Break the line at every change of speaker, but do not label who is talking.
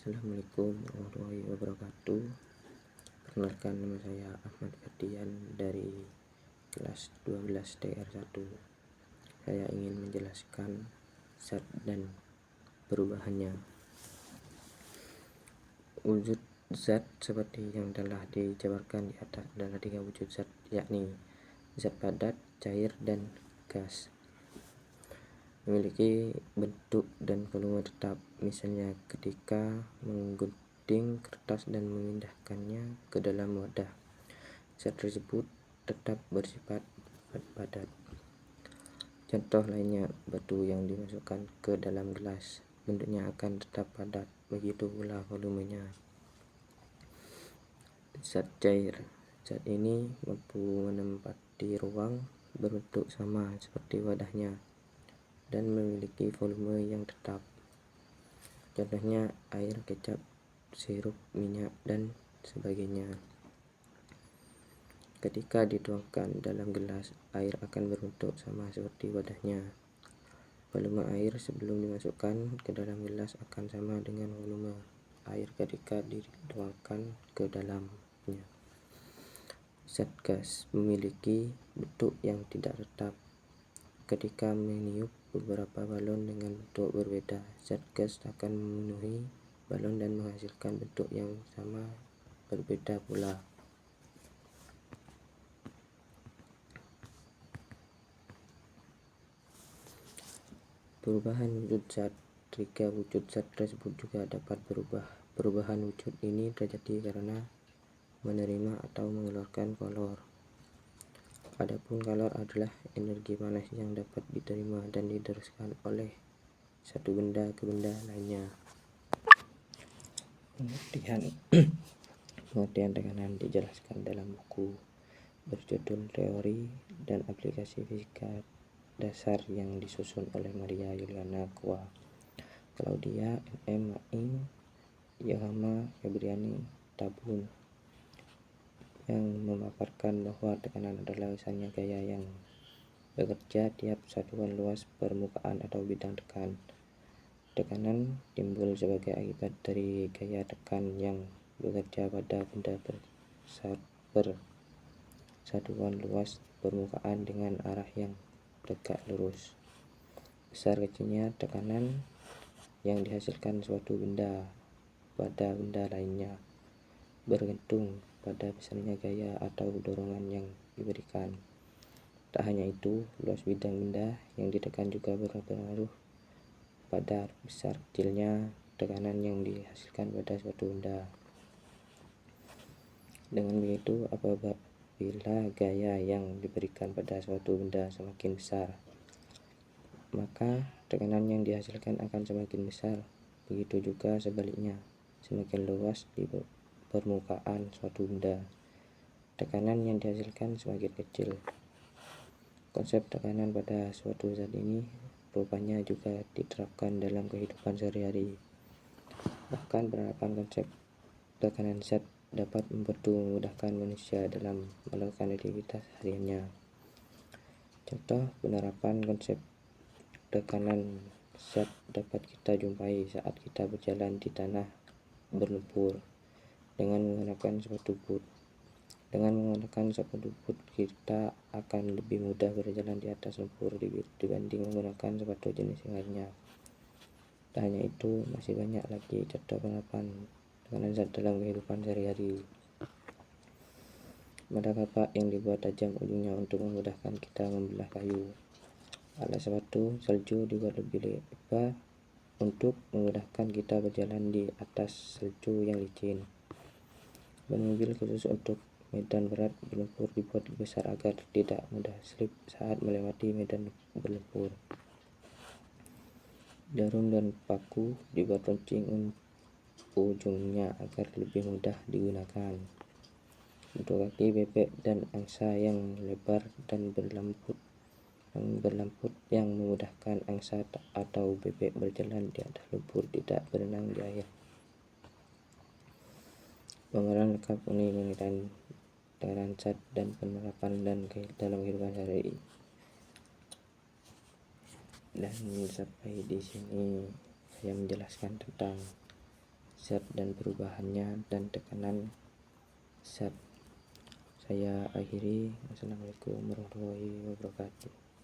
Assalamualaikum warahmatullahi wabarakatuh. Perkenalkan, nama saya Ahmad Ferdian dari kelas 12 TR1. Saya ingin menjelaskan zat dan perubahannya. Wujud zat seperti yang telah dijabarkan di atas adalah 3 wujud zat, yakni zat padat, cair, dan gas. Memiliki bentuk dan volume tetap, misalnya ketika menggunting kertas dan memindahkannya ke dalam wadah, zat tersebut tetap bersifat padat. Contoh lainnya, batu yang dimasukkan ke dalam gelas, bentuknya akan tetap padat, begitu pula volumenya. Zat cair, zat ini mampu menempati ruang, berbentuk sama seperti wadahnya, dan memiliki volume yang tetap. Contohnya air, kecap, sirup, minyak, dan sebagainya. Ketika dituangkan dalam gelas, air akan berbentuk sama seperti wadahnya. Volume air sebelum dimasukkan ke dalam gelas akan sama dengan volume air ketika dituangkan ke dalamnya. Zat gas memiliki bentuk yang tidak tetap. Ketika meniup beberapa balon dengan bentuk berbeda, zat gas akan memenuhi balon dan menghasilkan bentuk yang sama berbeda pula. Perubahan wujud zat. 3 wujud zat tersebut juga dapat berubah. Perubahan wujud ini terjadi karena menerima atau mengeluarkan kalor. Adapun kalor adalah energi panas yang dapat diterima dan diteruskan oleh satu benda ke benda lainnya. Pengertian tekanan dijelaskan dalam buku berjudul Teori dan Aplikasi Fisika Dasar yang disusun oleh Maria Yuliana Kua, Claudia M. Maing, Yohama Febriani Tabun, yang memaparkan bahwa tekanan adalah misalnya gaya yang bekerja tiap satuan luas permukaan atau bidang tekan. Tekanan timbul sebagai akibat dari gaya tekan yang bekerja pada benda bersatuan luas permukaan dengan arah yang tegak lurus. Besar kecilnya tekanan yang dihasilkan suatu benda pada benda lainnya bergantung pada besarnya gaya atau dorongan yang diberikan. Tak hanya itu, luas bidang benda yang ditekan juga berpengaruh pada besar kecilnya tekanan yang dihasilkan pada suatu benda. Dengan begitu, apabila gaya yang diberikan pada suatu benda semakin besar, maka tekanan yang dihasilkan akan semakin besar. Begitu juga sebaliknya, semakin luas di permukaan suatu benda, tekanan yang dihasilkan semakin kecil. Konsep tekanan pada suatu zat ini rupanya juga diterapkan dalam kehidupan sehari-hari. Bahkan penerapan konsep tekanan zat dapat memudahkan manusia dalam melakukan aktivitas hariannya. Contoh penerapan konsep tekanan zat dapat kita jumpai saat kita berjalan di tanah berlumpur dengan menggunakan sepatu boot. Dengan menggunakan sepatu boot, kita akan lebih mudah berjalan di atas lumpur dibanding menggunakan sepatu jenis yang lainnya. Tak hanya itu, masih banyak lagi contoh penerapan tekanan zat dalam kehidupan sehari-hari. Ada kapak yang dibuat tajam ujungnya untuk memudahkan kita membelah kayu. Alat sepatu salju dibuat lebih lebar untuk memudahkan kita berjalan di atas salju yang licin. Ban mobil khusus untuk medan berat berlumpur dibuat besar agar tidak mudah slip saat melewati medan berlumpur. Jarum dan paku dibuat runcing ujungnya agar lebih mudah digunakan. Untuk kaki bebek dan angsa yang lebar dan berlamput yang memudahkan angsa atau bebek berjalan di atas lumpur, tidak berenang di air. Gambaran lengkap mengenai tekanan zat dan penerapan dalam kehidupan sehari-hari. Dan sampai di sini saya menjelaskan tentang zat dan perubahannya dan tekanan zat. Saya akhiri. Wassalamualaikum warahmatullahi wabarakatuh.